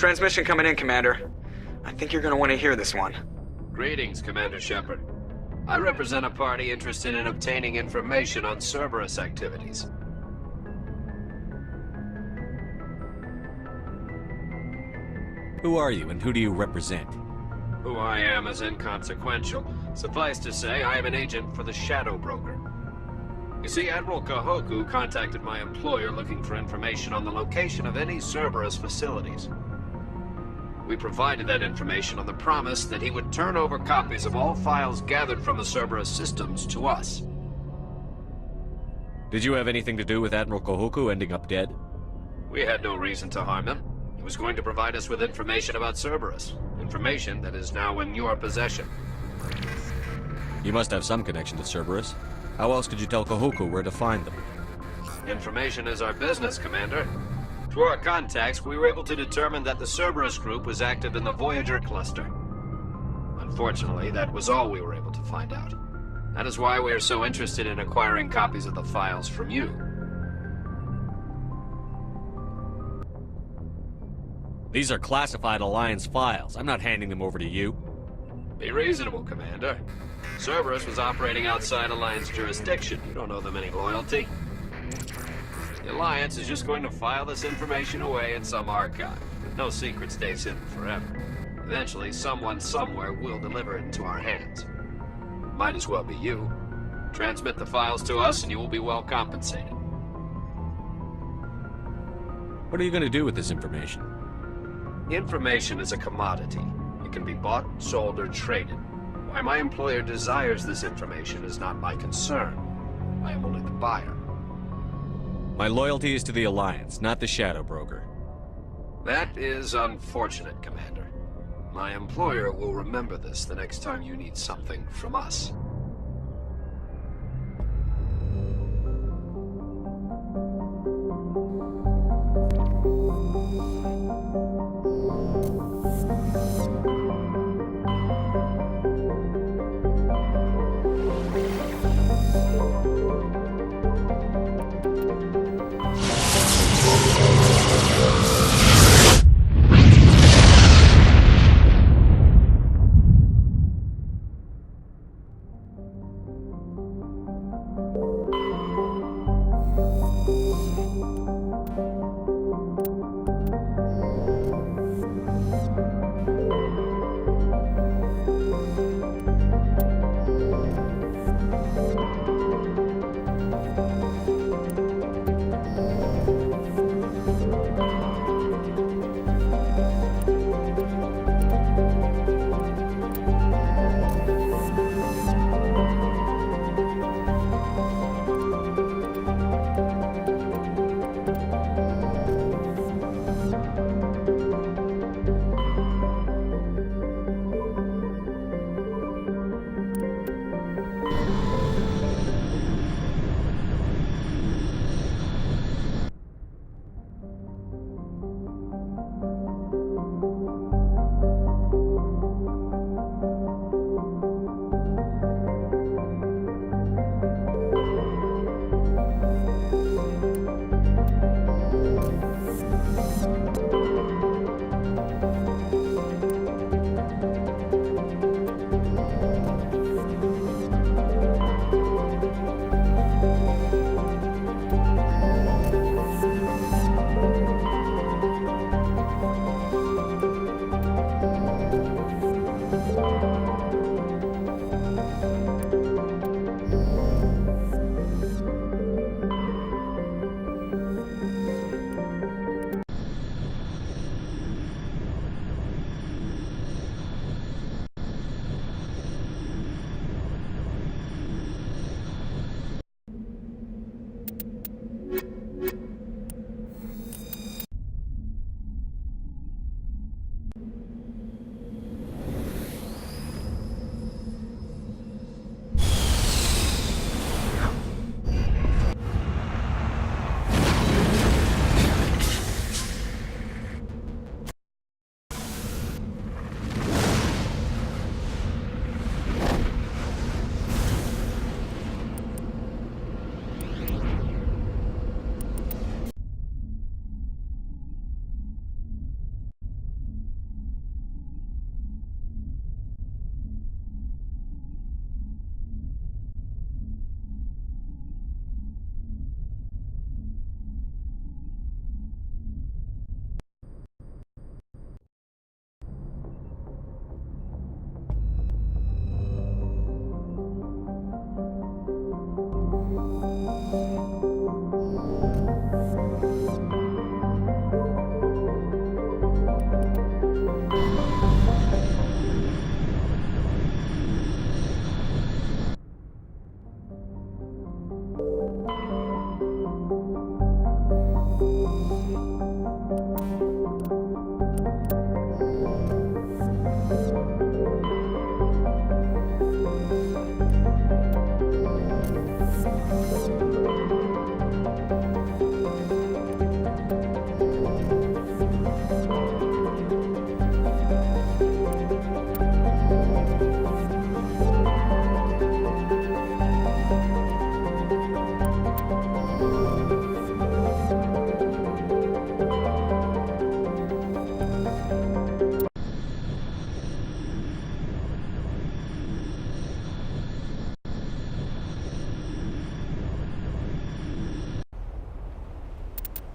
Transmission coming in, Commander. I think you're gonna want to hear this one. Greetings, Commander Shepard. I represent a party interested in obtaining information on Cerberus activities. Who are you, and who do you represent? Who I am is inconsequential. Suffice to say, I am an agent for the Shadow Broker. You see, Admiral Kahoku contacted my employer looking for information on the location of any Cerberus facilities. We provided that information on the promise that he would turn over copies of all files gathered from the Cerberus systems to us. Did you have anything to do with Admiral Kahoku ending up dead? We had no reason to harm him. He was going to provide us with information about Cerberus. Information that is now in your possession. You must have some connection to Cerberus. How else could you tell Kahoku where to find them? Information is our business, Commander. Through our contacts, we were able to determine that the Cerberus group was active in the Voyager cluster. Unfortunately, that was all we were able to find out. That is why we are so interested in acquiring copies of the files from you. These are classified Alliance files. I'm not handing them over to you. Be reasonable, Commander. Cerberus was operating outside Alliance jurisdiction. You don't owe them any loyalty. The Alliance is just going to file this information away in some archive. No secret stays hidden forever. Eventually, someone somewhere will deliver it into our hands. Might as well be you. Transmit the files to us and you will be well compensated. What are you going to do with this information? Information is a commodity. It can be bought, sold, or traded. Why my employer desires this information is not my concern. I am only the buyer. My loyalty is to the Alliance, not the Shadow Broker. That is unfortunate, Commander. My employer will remember this the next time you need something from us.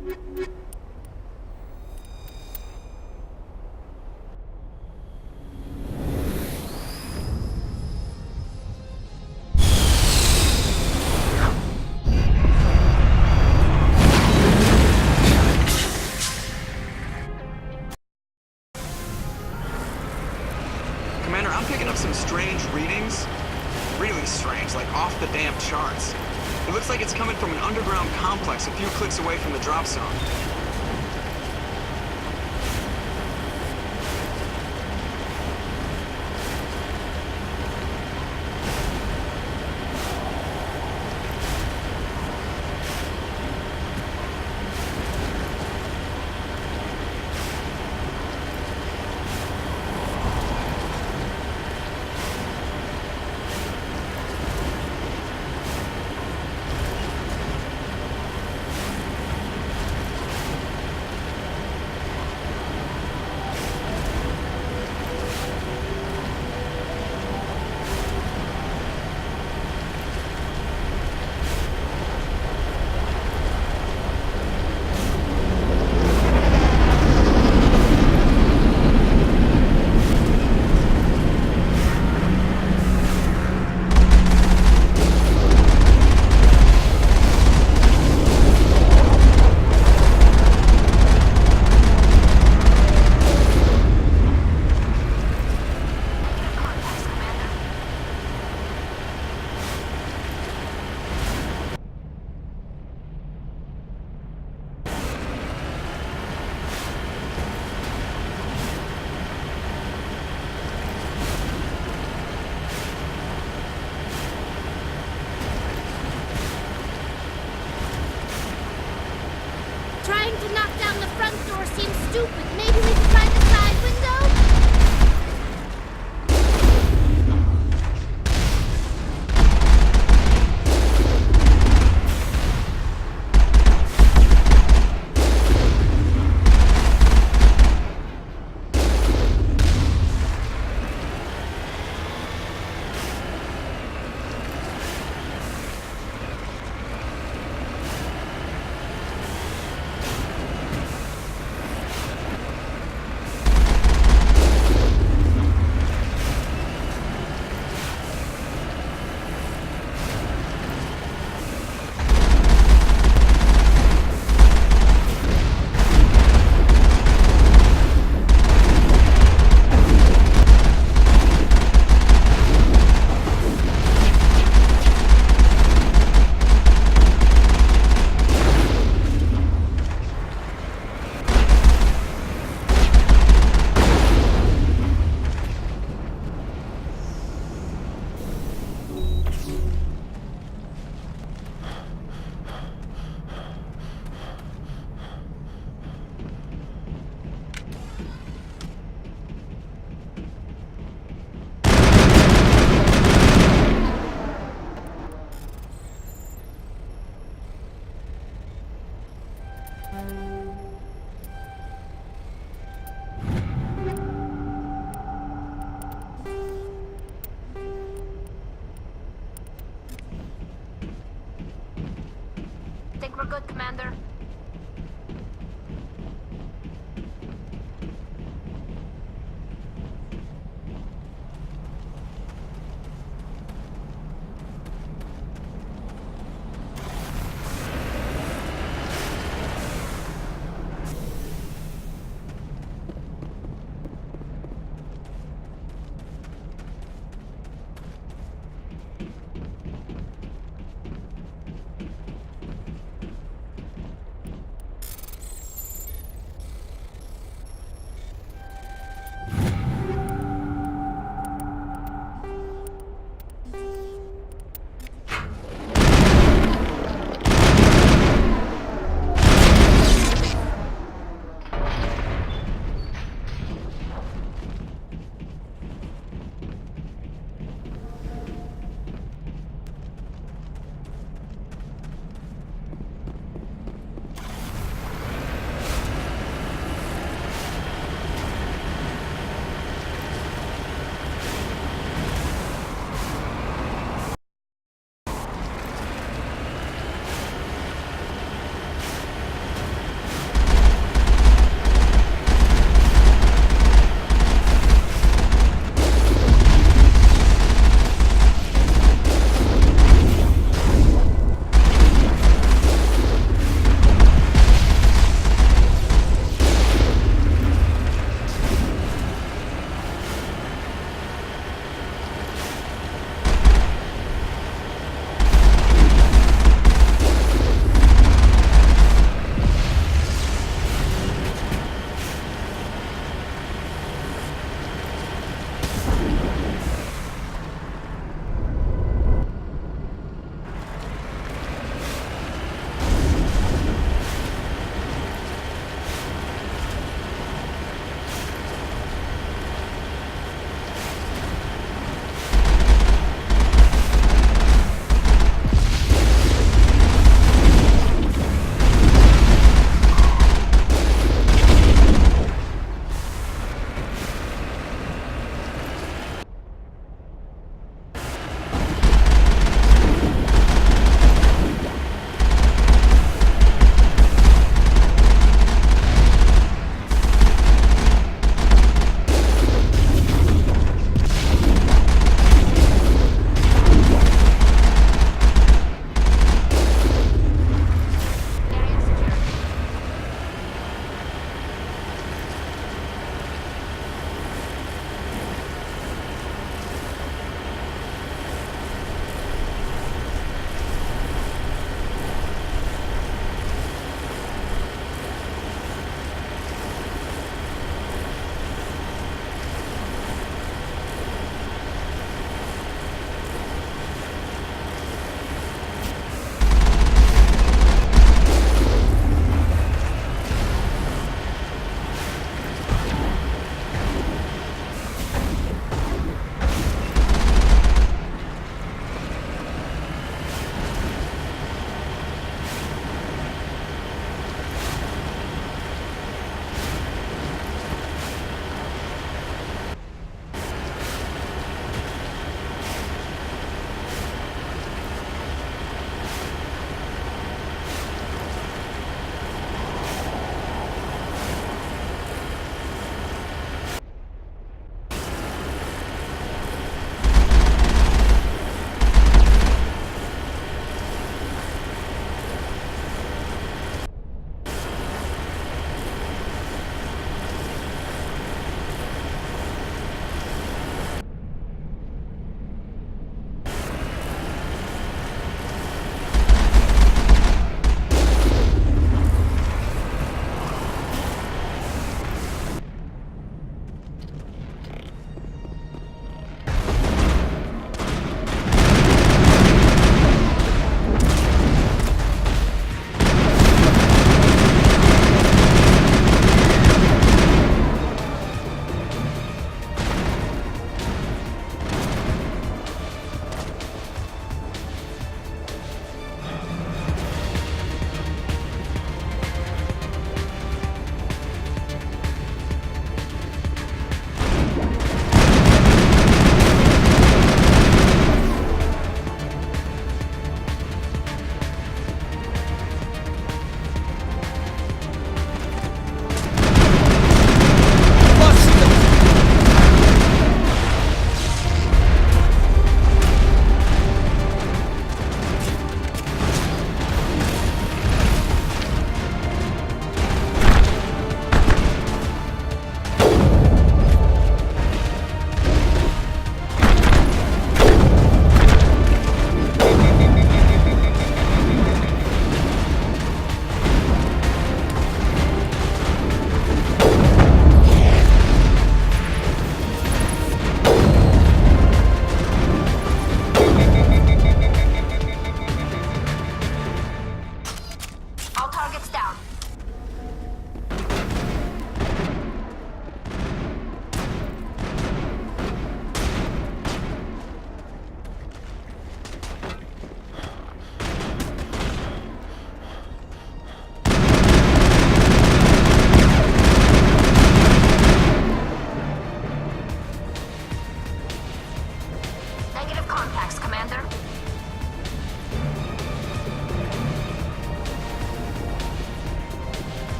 Commander, I'm picking up some strange readings. Really strange, like off the damn charts. It looks like it's coming from an underground complex a few clicks away from the drop zone. Trying to knock down the front door seems stupid. Maybe we can try the side window? Think we're good, Commander?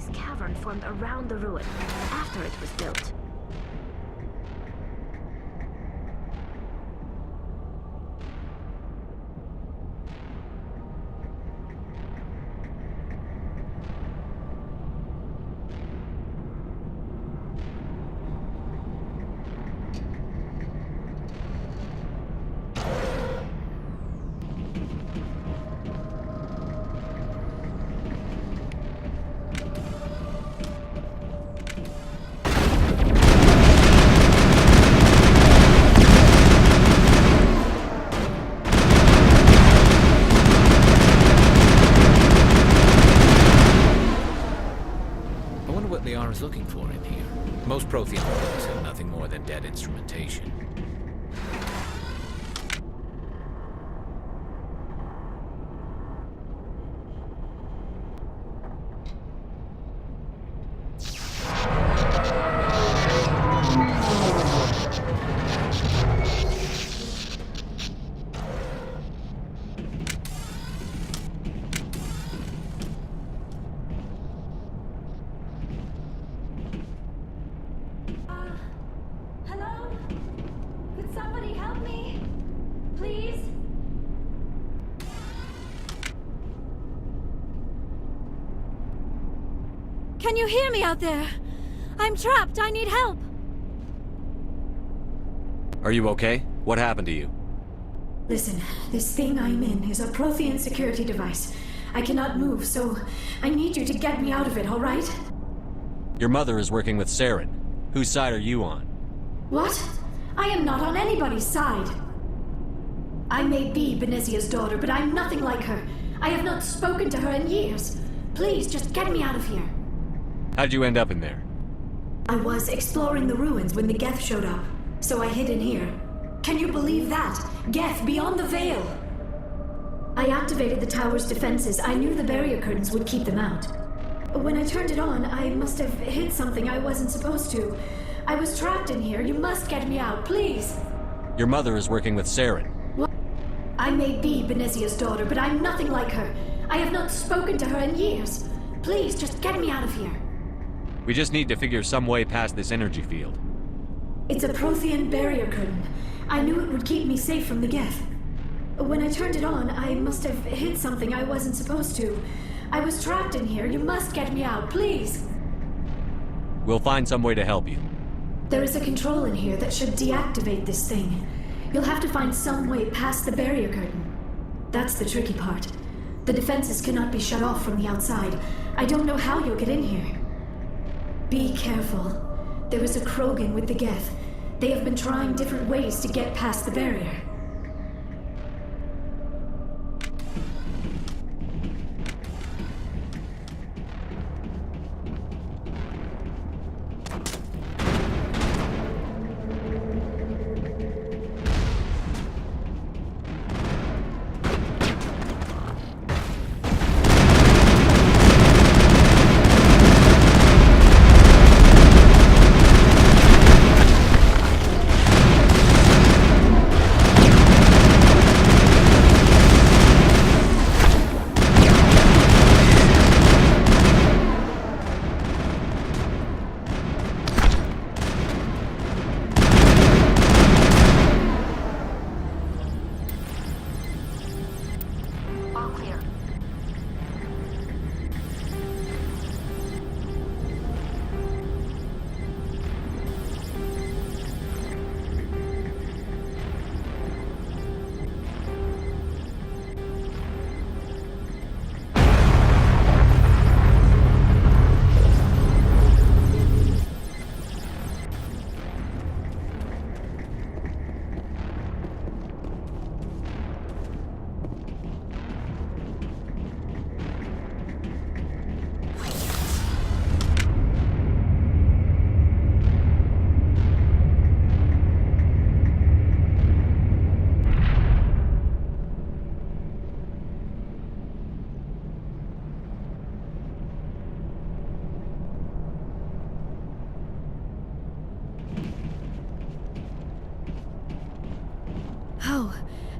mysterious cavern formed around the ruin after it was built. Is looking for in here. Most Prothean buildings have nothing more than dead instrumentation. Can you hear me out there? I'm trapped. I need help. Are you okay? What happened to you? Listen, this thing I'm in is a Prothean security device. I cannot move, so I need you to get me out of it, all right? Your mother is working with Saren. Whose side are you on? What? I am not on anybody's side. I may be Benezia's daughter, but I'm nothing like her. I have not spoken to her in years. Please, just get me out of here. How'd you end up in there? I was exploring the ruins when the Geth showed up, so I hid in here. Can you believe that? Geth beyond the veil! I activated the tower's defenses. I knew the barrier curtains would keep them out. When I turned it on, I must have hit something I wasn't supposed to. I was trapped in here. You must get me out, please! Your mother is working with Saren. What? I may be Benezia's daughter, but I'm nothing like her. I have not spoken to her in years. Please, just get me out of here. We just need to figure some way past this energy field. It's a Prothean barrier curtain. I knew it would keep me safe from the Geth. When I turned it on, I must have hit something I wasn't supposed to. I was trapped in here. You must get me out, please! We'll find some way to help you. There is a control in here that should deactivate this thing. You'll have to find some way past the barrier curtain. That's the tricky part. The defenses cannot be shut off from the outside. I don't know how you'll get in here. Be careful. There is a Krogan with the Geth. They have been trying different ways to get past the barrier.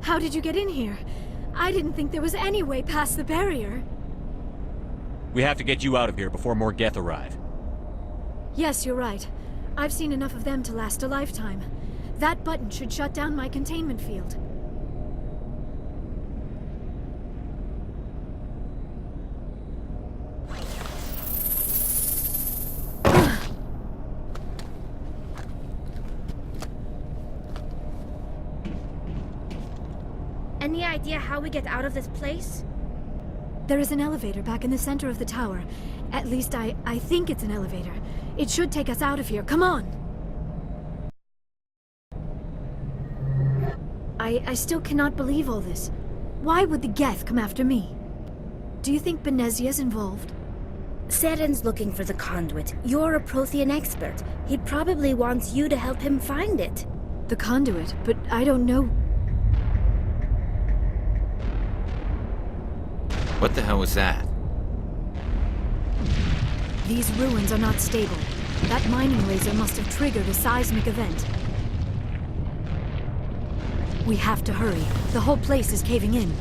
How did you get in here? I didn't think there was any way past the barrier. We have to get you out of here before more Geth arrive. Yes, you're right. I've seen enough of them to last a lifetime. That button should shut down my containment field. Any idea how we get out of this place? There is an elevator back in the center of the tower. At least I think it's an elevator. It should take us out of here. Come on! I still cannot believe all this. Why would the Geth come after me? Do you think Benezia's involved? Seren's looking for the conduit. You're a Prothean expert. He probably wants you to help him find it. The conduit? But I don't know. What the hell was that? These ruins are not stable. That mining laser must have triggered a seismic event. We have to hurry. The whole place is caving in.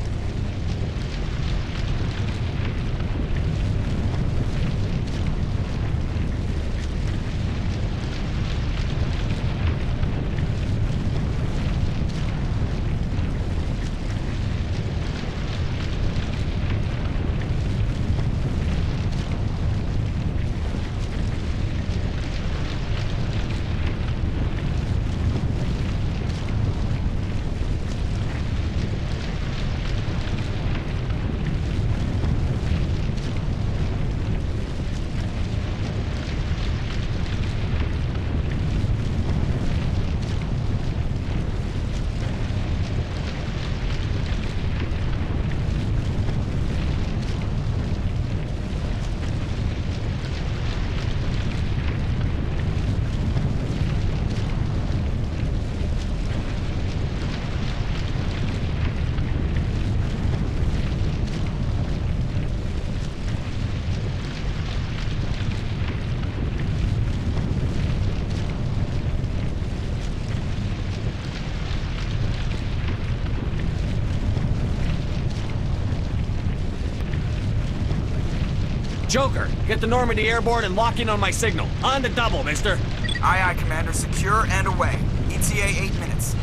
Joker, get the Normandy airborne and lock in on my signal. On the double, mister. Aye, aye, Commander. Secure and away. ETA 8 minutes.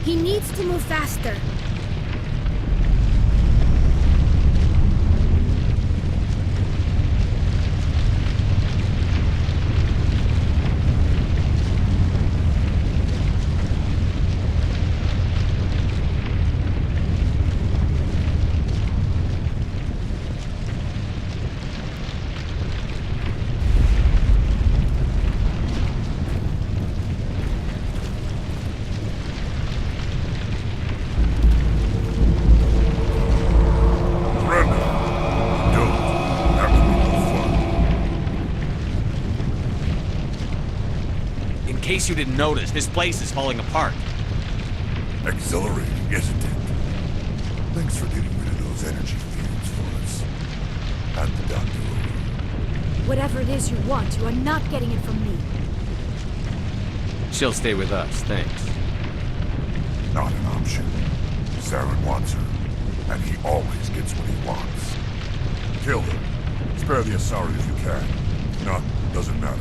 He needs to move faster. In case you didn't notice, this place is falling apart. Exhilarating, isn't it? Thanks for getting rid of those energy fields for us. Hand the doctor over. Whatever it is you want, you are not getting it from me. She'll stay with us, thanks. Not an option. Saren wants her, and he always gets what he wants. Kill her. Spare the Asari if you can. If not, doesn't matter.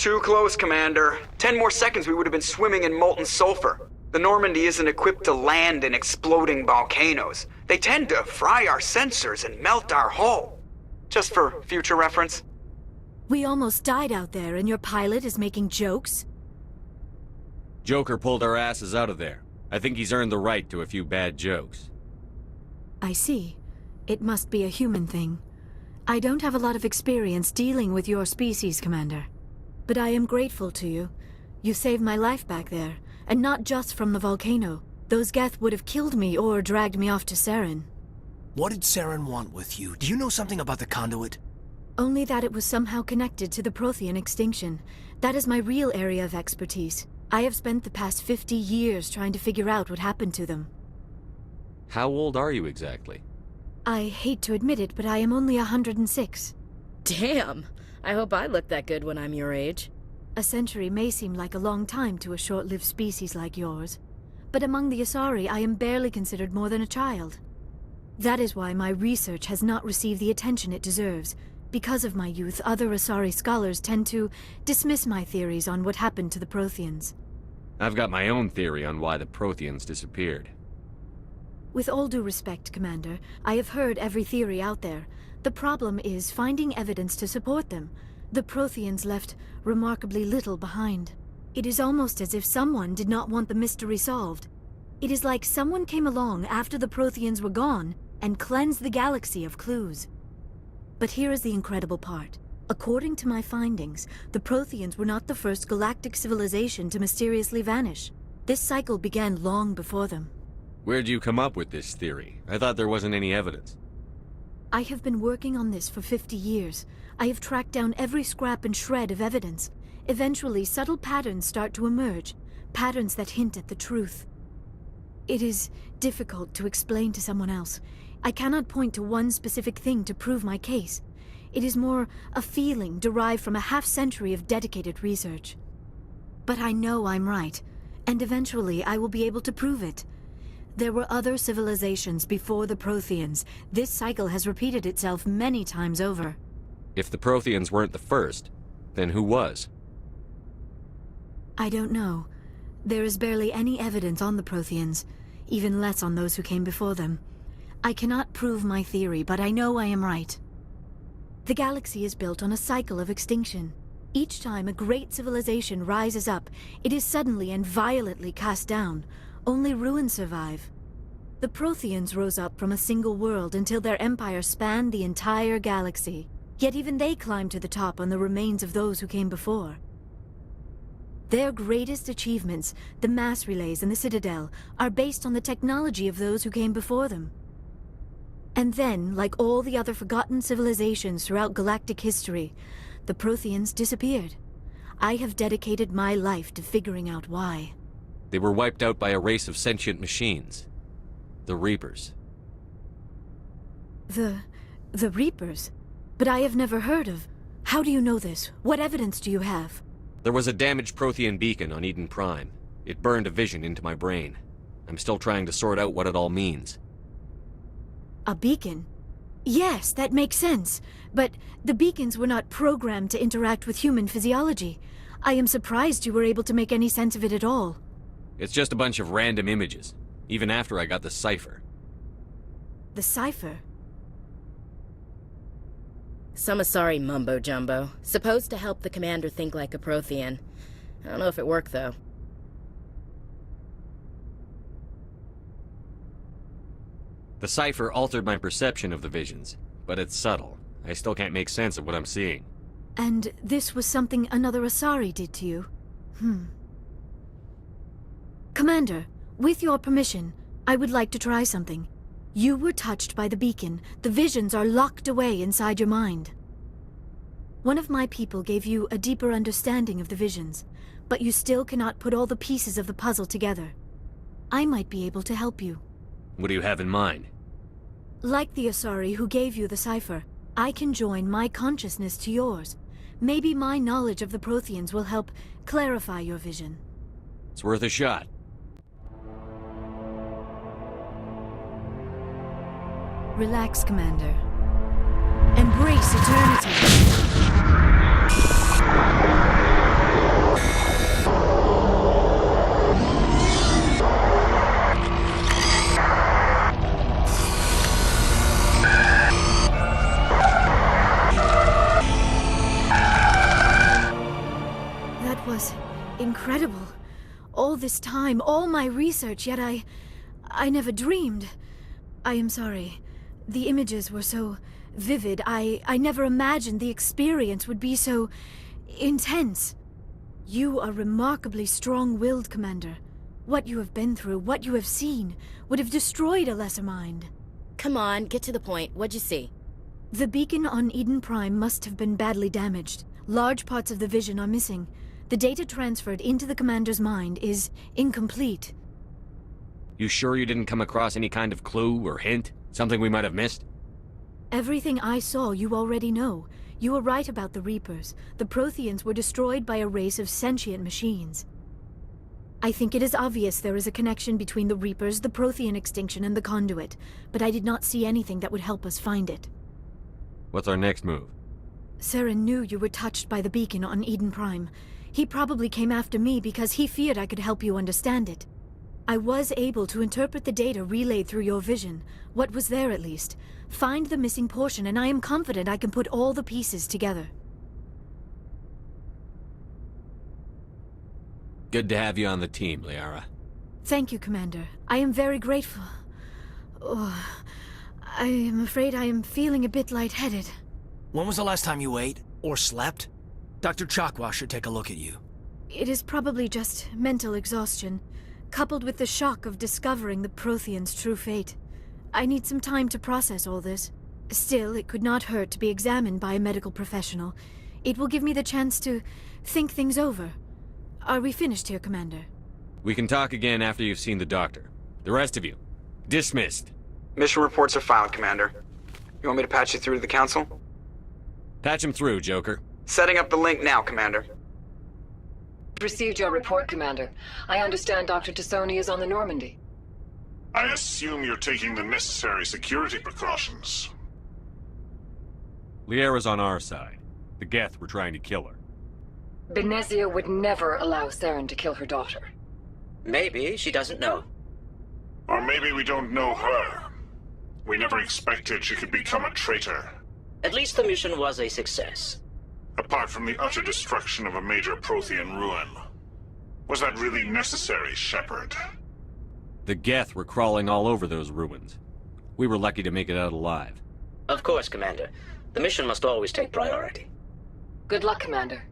Too close, Commander. 10 more seconds we would have been swimming in molten sulfur. The Normandy isn't equipped to land in exploding volcanoes. They tend to fry our sensors and melt our hull. Just for future reference. We almost died out there, and your pilot is making jokes? Joker pulled our asses out of there. I think he's earned the right to a few bad jokes. I see. It must be a human thing. I don't have a lot of experience dealing with your species, Commander. But I am grateful to you. You saved my life back there, and not just from the volcano. Those Geth would have killed me or dragged me off to Saren. What did Saren want with you? Do you know something about the conduit? Only that it was somehow connected to the Prothean extinction. That is my real area of expertise. I have spent the past 50 years trying to figure out what happened to them. How old are you exactly? I hate to admit it, but I am only 106. Damn! I hope I look that good when I'm your age. A century may seem like a long time to a short-lived species like yours, but among the Asari I am barely considered more than a child. That is why my research has not received the attention it deserves. Because of my youth, other Asari scholars tend to dismiss my theories on what happened to the Protheans. I've got my own theory on why the Protheans disappeared. With all due respect, Commander, I have heard every theory out there. The problem is finding evidence to support them. The Protheans left remarkably little behind. It is almost as if someone did not want the mystery solved. It is like someone came along after the Protheans were gone and cleansed the galaxy of clues. But here is the incredible part. According to my findings, the Protheans were not the first galactic civilization to mysteriously vanish. This cycle began long before them. Where'd you come up with this theory? I thought there wasn't any evidence. I have been working on this for 50 years. I have tracked down every scrap and shred of evidence. Eventually, subtle patterns start to emerge, patterns that hint at the truth. It is difficult to explain to someone else. I cannot point to one specific thing to prove my case. It is more a feeling derived from a half-century of dedicated research. But I know I'm right, and eventually I will be able to prove it. There were other civilizations before the Protheans. This cycle has repeated itself many times over. If the Protheans weren't the first, then who was? I don't know. There is barely any evidence on the Protheans, even less on those who came before them. I cannot prove my theory, but I know I am right. The galaxy is built on a cycle of extinction. Each time a great civilization rises up, it is suddenly and violently cast down. Only ruins survive. The Protheans rose up from a single world until their empire spanned the entire galaxy. Yet even they climbed to the top on the remains of those who came before. Their greatest achievements, the mass relays and the Citadel, are based on the technology of those who came before them. And then, like all the other forgotten civilizations throughout galactic history, the Protheans disappeared. I have dedicated my life to figuring out why. They were wiped out by a race of sentient machines. The Reapers. The Reapers? But I have never heard of. How do you know this? What evidence do you have? There was a damaged Prothean beacon on Eden Prime. It burned a vision into my brain. I'm still trying to sort out what it all means. A beacon? Yes, that makes sense. But the beacons were not programmed to interact with human physiology. I am surprised you were able to make any sense of it at all. It's just a bunch of random images, even after I got the cipher. The cipher? Some Asari mumbo-jumbo, supposed to help the commander think like a Prothean. I don't know if it worked, though. The cipher altered my perception of the visions, but it's subtle. I still can't make sense of what I'm seeing. And this was something another Asari did to you? Commander, with your permission, I would like to try something. You were touched by the beacon. The visions are locked away inside your mind. One of my people gave you a deeper understanding of the visions, but you still cannot put all the pieces of the puzzle together. I might be able to help you. What do you have in mind? Like the Asari who gave you the cipher, I can join my consciousness to yours. Maybe my knowledge of the Protheans will help clarify your vision. It's worth a shot. Relax, Commander. Embrace eternity. this time, all my research, yet I never dreamed. I am sorry. The images were so vivid. I never imagined the experience would be so intense. You are remarkably strong-willed, Commander. What you have been through, what you have seen, would have destroyed a lesser mind. Come on, get to the point. What'd you see? The beacon on Eden Prime must have been badly damaged. Large parts of the vision are missing. The data transferred into the Commander's mind is incomplete. You sure you didn't come across any kind of clue or hint? Something we might have missed? Everything I saw you already know. You were right about the Reapers. The Protheans were destroyed by a race of sentient machines. I think it is obvious there is a connection between the Reapers, the Prothean extinction, and the Conduit, but I did not see anything that would help us find it. What's our next move? Saren knew you were touched by the beacon on Eden Prime. He probably came after me because he feared I could help you understand it. I was able to interpret the data relayed through your vision, what was there at least, find the missing portion, and I am confident I can put all the pieces together. Good to have you on the team, Liara. Thank you, Commander. I am very grateful. Oh, I am afraid I am feeling a bit lightheaded. When was the last time you ate? Or slept? Dr. Chakwa should take a look at you. It is probably just mental exhaustion, coupled with the shock of discovering the Prothean's true fate. I need some time to process all this. Still, it could not hurt to be examined by a medical professional. It will give me the chance to think things over. Are we finished here, Commander? We can talk again after you've seen the doctor. The rest of you, dismissed. Mission reports are filed, Commander. You want me to patch you through to the Council? Patch him through, Joker. Setting up the link now, Commander. Received your report, Commander. I understand Dr. Tassoni is on the Normandy. I assume you're taking the necessary security precautions. Liara's on our side. The Geth were trying to kill her. Benezia would never allow Saren to kill her daughter. Maybe she doesn't know. Or maybe we don't know her. We never expected she could become a traitor. At least the mission was a success. Apart from the utter destruction of a major Prothean ruin. Was that really necessary, Shepard? The Geth were crawling all over those ruins. We were lucky to make it out alive. Of course, Commander. The mission must always take priority. Good luck, Commander.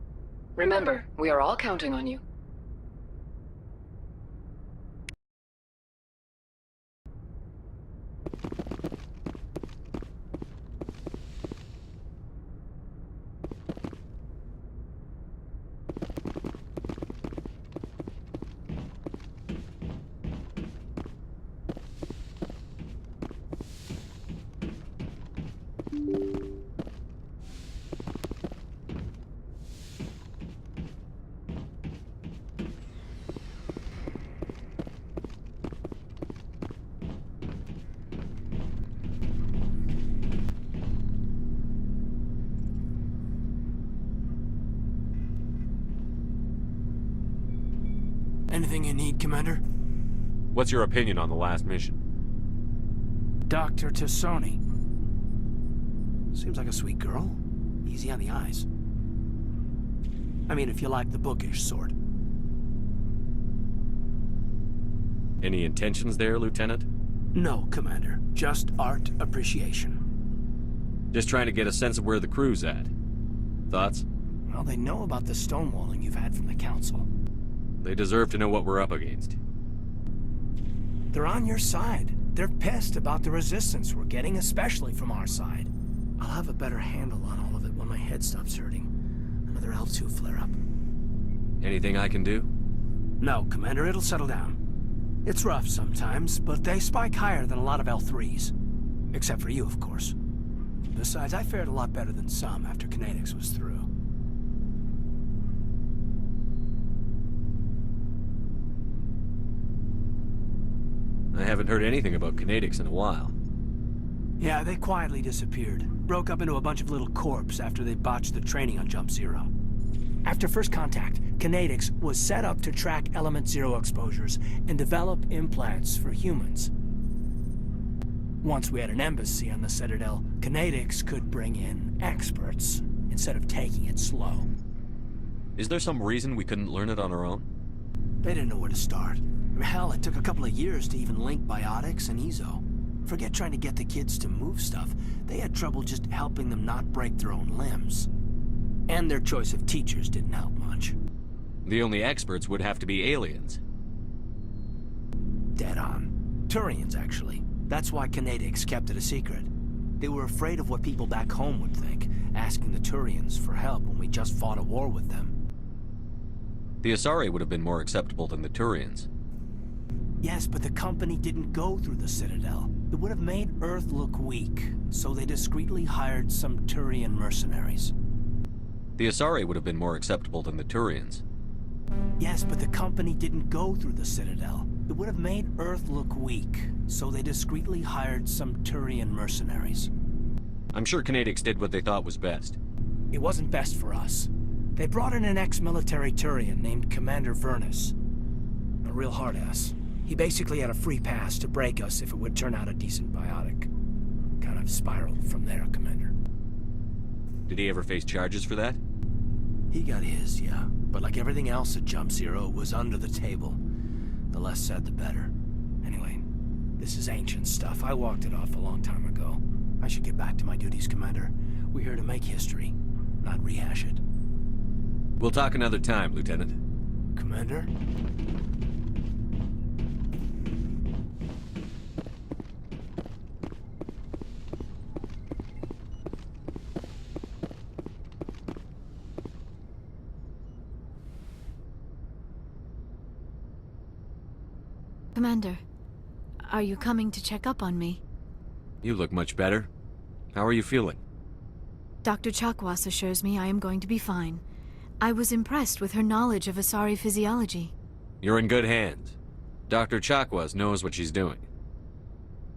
Remember, we are all counting on you. Anything you need, Commander? What's your opinion on the last mission? Dr. Tassoni. Seems like a sweet girl. Easy on the eyes. I mean, if you like the bookish sort. Any intentions there, Lieutenant? No, Commander. Just art appreciation. Just trying to get a sense of where the crew's at. Thoughts? Well, they know about the stonewalling you've had from the Council. They deserve to know what we're up against. They're on your side. They're pissed about the resistance we're getting, especially from our side. I'll have a better handle on all of it when my head stops hurting. Another L2 flare-up. Anything I can do? No, Commander, it'll settle down. It's rough sometimes, but they spike higher than a lot of L3s. Except for you, of course. Besides, I fared a lot better than some after Kinetics was through. I haven't heard anything about Kinetics in a while. Yeah, they quietly disappeared. Broke up into a bunch of little corps after they botched the training on Jump Zero. After first contact, Kinetics was set up to track Element Zero exposures and develop implants for humans. Once we had an embassy on the Citadel, Kinetics could bring in experts instead of taking it slow. Is there some reason we couldn't learn it on our own? They didn't know where to start. Hell, it took a couple of years to even link biotics and Ezo. Forget trying to get the kids to move stuff. They had trouble just helping them not break their own limbs. And their choice of teachers didn't help much. The only experts would have to be aliens. Dead on. Turians, actually. That's why Canadics kept it a secret. They were afraid of what people back home would think, asking the Turians for help when we just fought a war with them. The Asari would have been more acceptable than the Turians. Yes, but the company didn't go through the Citadel. It would have made Earth look weak, so they discreetly hired some Turian mercenaries. The Asari would have been more acceptable than the Turians. Yes, but the company didn't go through the Citadel. It would have made Earth look weak, so they discreetly hired some Turian mercenaries. I'm sure Canadics did what they thought was best. It wasn't best for us. They brought in an ex-military Turian named Commander Vernus. A real hard-ass. He basically had a free pass to break us if it would turn out a decent biotic. Kind of spiraled from there, Commander. Did he ever face charges for that? He got his, yeah. But like everything else at Jump Zero, it was under the table. The less said, the better. Anyway, this is ancient stuff. I walked it off a long time ago. I should get back to my duties, Commander. We're here to make history, not rehash it. We'll talk another time, Lieutenant. Commander? Commander, are you coming to check up on me? You look much better. How are you feeling? Dr. Chakwas assures me I am going to be fine. I was impressed with her knowledge of Asari physiology. You're in good hands. Dr. Chakwas knows what she's doing.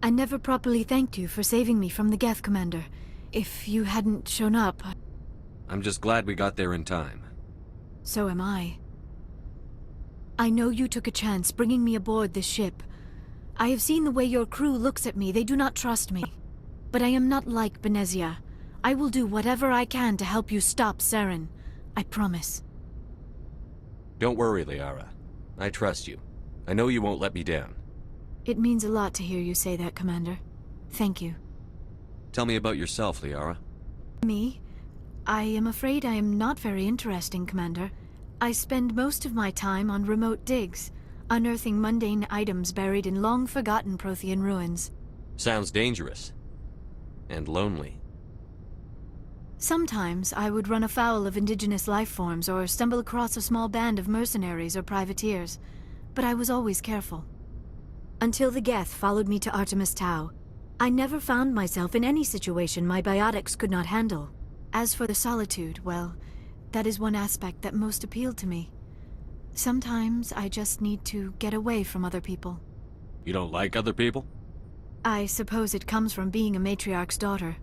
I never properly thanked you for saving me from the Geth, Commander. If you hadn't shown up... I'm just glad we got there in time. So am I. I know you took a chance bringing me aboard this ship. I have seen the way your crew looks at me. They do not trust me. But I am not like Benezia. I will do whatever I can to help you stop Saren. I promise. Don't worry, Liara. I trust you. I know you won't let me down. It means a lot to hear you say that, Commander. Thank you. Tell me about yourself, Liara. Me? I am afraid I am not very interesting, Commander. I spend most of my time on remote digs, unearthing mundane items buried in long-forgotten Prothean ruins. Sounds dangerous. And lonely. Sometimes I would run afoul of indigenous life forms or stumble across a small band of mercenaries or privateers, but I was always careful. Until the Geth followed me to Artemis Tau, I never found myself in any situation my biotics could not handle. As for the solitude, well, that is one aspect that most appealed to me. Sometimes I just need to get away from other people. You don't like other people? I suppose it comes from being a matriarch's daughter.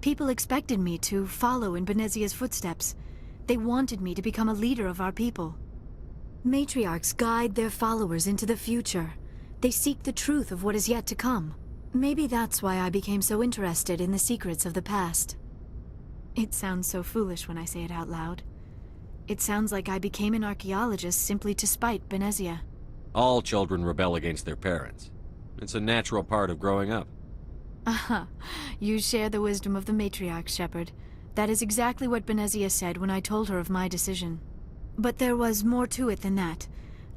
People expected me to follow in Benezia's footsteps. They wanted me to become a leader of our people. Matriarchs guide their followers into the future. They seek the truth of what is yet to come. Maybe that's why I became so interested in the secrets of the past. It sounds so foolish when I say it out loud. It sounds like I became an archaeologist simply to spite Benezia. All children rebel against their parents. It's a natural part of growing up. Aha, you share the wisdom of the matriarch, Shepard. That is exactly what Benezia said when I told her of my decision. But there was more to it than that.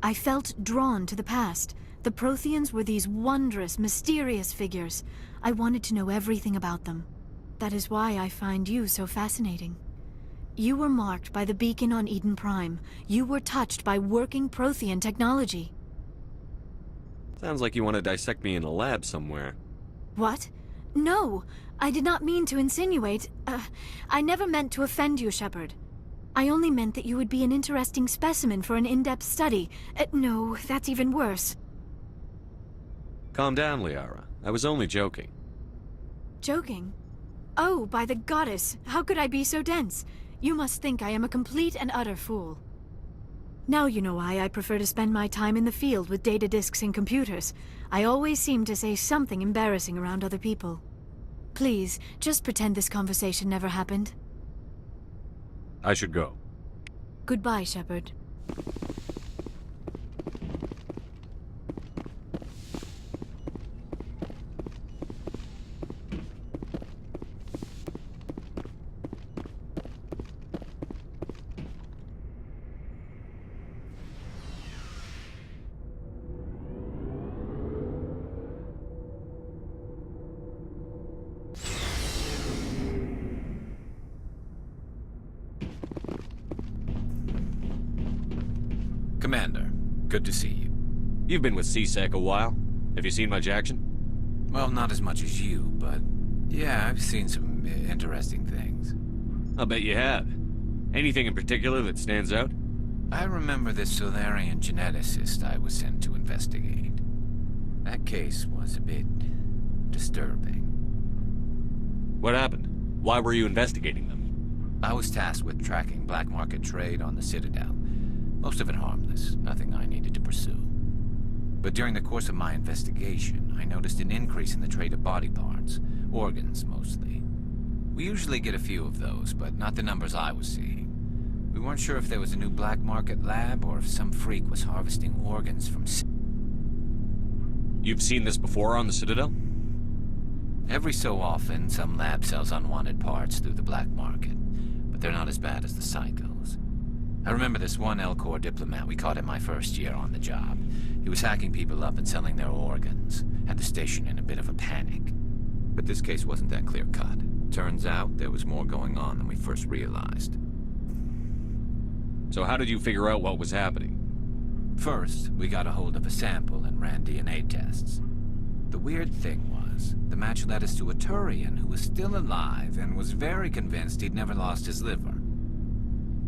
I felt drawn to the past. The Protheans were these wondrous, mysterious figures. I wanted to know everything about them. That is why I find you so fascinating. You were marked by the beacon on Eden Prime. You were touched by working Prothean technology. Sounds like you want to dissect me in a lab somewhere. What? No! I did not mean to insinuate. I never meant to offend you, Shepard. I only meant that you would be an interesting specimen for an in-depth study. No, that's even worse. Calm down, Liara. I was only joking. Joking? Oh, by the goddess, how could I be so dense? You must think I am a complete and utter fool. Now you know why I prefer to spend my time in the field with data disks and computers. I always seem to say something embarrassing around other people. Please, just pretend this conversation never happened. I should go. Goodbye, Shepard. Commander, good to see you. You've been with C-Sec a while. Have you seen much action? Well, not as much as you, but yeah, I've seen some interesting things. I'll bet you have. Anything in particular that stands out? I remember this Solarian geneticist I was sent to investigate. That case was a bit disturbing. What happened? Why were you investigating them? I was tasked with tracking black market trade on the Citadel. Most of it harmless, nothing I needed to pursue. But during the course of my investigation, I noticed an increase in the trade of body parts, organs mostly. We usually get a few of those, but not the numbers I was seeing. We weren't sure if there was a new black market lab or if some freak was harvesting organs from... You've seen this before on the Citadel? Every so often, some lab sells unwanted parts through the black market, but they're not as bad as the psychos. I remember this one L-Corps diplomat we caught in my first year on the job. He was hacking people up and selling their organs, had the station in a bit of a panic. But this case wasn't that clear-cut. Turns out there was more going on than we first realized. So how did you figure out what was happening? First, we got a hold of a sample and ran DNA tests. The weird thing was, the match led us to a Turian who was still alive and was very convinced he'd never lost his liver.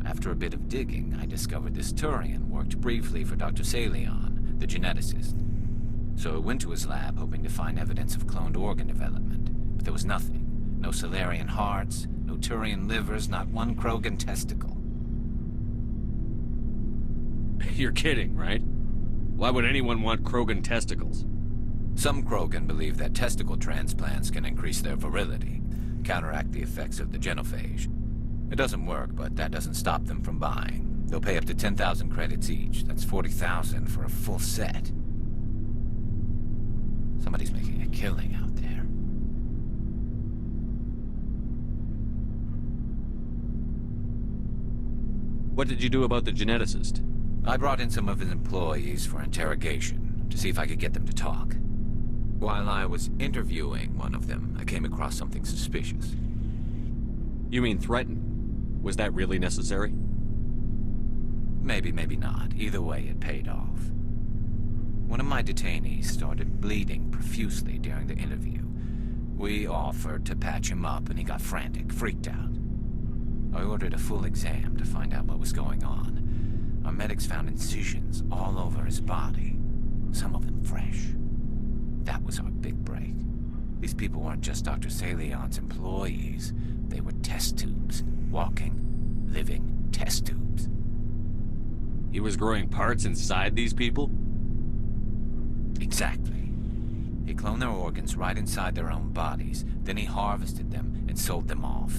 After a bit of digging, I discovered this Turian worked briefly for Dr. Salion, the geneticist. So I went to his lab hoping to find evidence of cloned organ development, but there was nothing. No Solarian hearts, no Turian livers, not one Krogan testicle. You're kidding, right? Why would anyone want Krogan testicles? Some Krogan believe that testicle transplants can increase their virility, counteract the effects of the genophage. It doesn't work, but that doesn't stop them from buying. They'll pay up to 10,000 credits each. That's 40,000 for a full set. Somebody's making a killing out there. What did you do about the geneticist? I brought in some of his employees for interrogation, to see if I could get them to talk. While I was interviewing one of them, I came across something suspicious. You mean threatened? Was that really necessary? Maybe, maybe not. Either way, it paid off. One of my detainees started bleeding profusely during the interview. We offered to patch him up, and he got frantic, freaked out. I ordered a full exam to find out what was going on. Our medics found incisions all over his body, some of them fresh. That was our big break. These people weren't just Dr. Salion's employees. They were test tubes. Walking, living test tubes. He was growing parts inside these people? Exactly. He cloned their organs right inside their own bodies, then he harvested them and sold them off.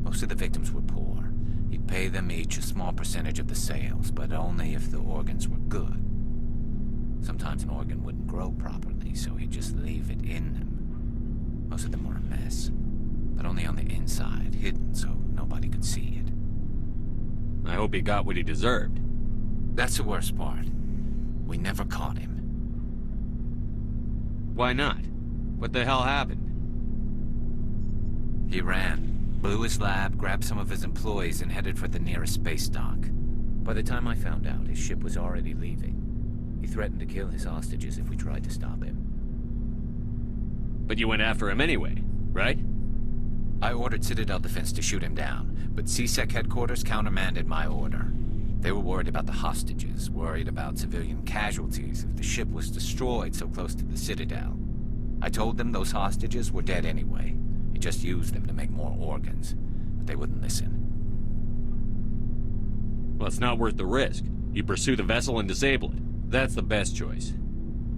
Most of the victims were poor. He'd pay them each a small percentage of the sales, but only if the organs were good. Sometimes an organ wouldn't grow properly, so he'd just leave it in them. Most of them were a mess, but only on the inside, hidden so nobody could see it. I hope he got what he deserved. That's the worst part. We never caught him. Why not? What the hell happened? He ran, blew his lab, grabbed some of his employees, and headed for the nearest space dock. By the time I found out, his ship was already leaving. He threatened to kill his hostages if we tried to stop him. But you went after him anyway, right? I ordered Citadel Defense to shoot him down, but C-Sec headquarters countermanded my order. They were worried about the hostages, worried about civilian casualties if the ship was destroyed so close to the Citadel. I told them those hostages were dead anyway. He just used them to make more organs, but they wouldn't listen. Well, it's not worth the risk. You pursue the vessel and disable it. That's the best choice.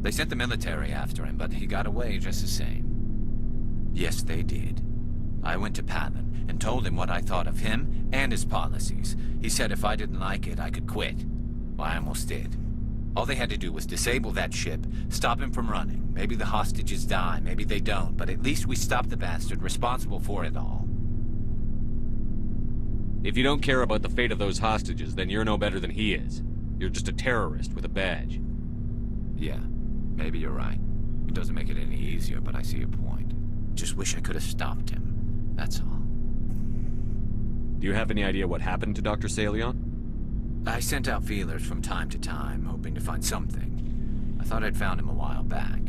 They sent the military after him, but he got away just the same. Yes, they did. I went to Palin and told him what I thought of him and his policies. He said if I didn't like it, I could quit. Well, I almost did. All they had to do was disable that ship, stop him from running. Maybe the hostages die, maybe they don't, but at least we stopped the bastard responsible for it all. If you don't care about the fate of those hostages, then you're no better than he is. You're just a terrorist with a badge. Yeah, maybe you're right. It doesn't make it any easier, but I see your point. Just wish I could have stopped him. That's all. Do you have any idea what happened to Dr. Salion? I sent out feelers from time to time, hoping to find something. I thought I'd found him a while back.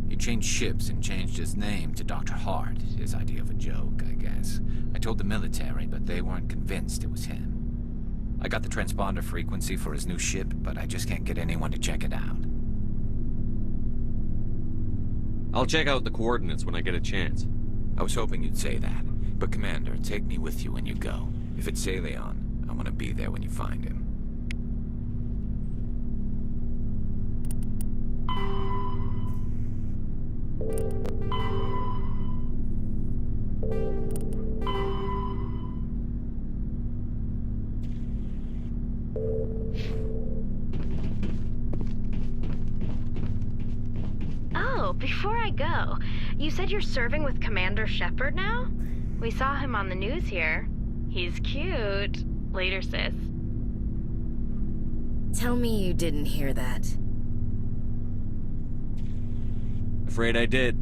He changed ships and changed his name to Dr. Hart, his idea of a joke, I guess. I told the military, but they weren't convinced it was him. I got the transponder frequency for his new ship, but I just can't get anyone to check it out. I'll check out the coordinates when I get a chance. I was hoping you'd say that. But Commander, take me with you when you go. If it's Leon, I want to be there when you find him. Oh, before I go, you said you're serving with Commander Shepard now? We saw him on the news here. He's cute. Later, sis. Tell me you didn't hear that. Afraid I did.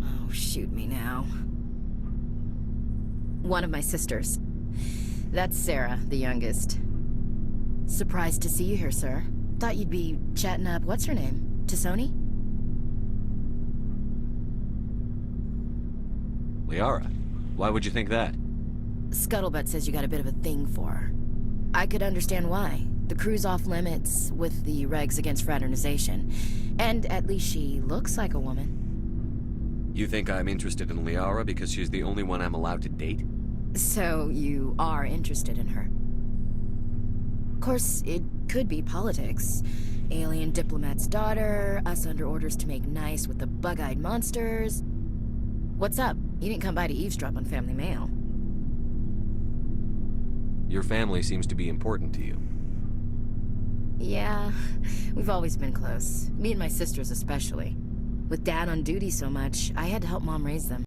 Oh, shoot me now. One of my sisters. That's Sarah, the youngest. Surprised to see you here, sir. Thought you'd be chatting up, what's her name? Tassoni? Liara? Why would you think that? Scuttlebutt says you got a bit of a thing for her. I could understand why. The crew's off limits with the regs against fraternization. And at least she looks like a woman. You think I'm interested in Liara because she's the only one I'm allowed to date? So you are interested in her. Of course, it could be politics. Alien diplomat's daughter, us under orders to make nice with the bug-eyed monsters. What's up? You didn't come by to eavesdrop on Family Mail. Your family seems to be important to you. Yeah, we've always been close. Me and my sisters especially. With Dad on duty so much, I had to help Mom raise them.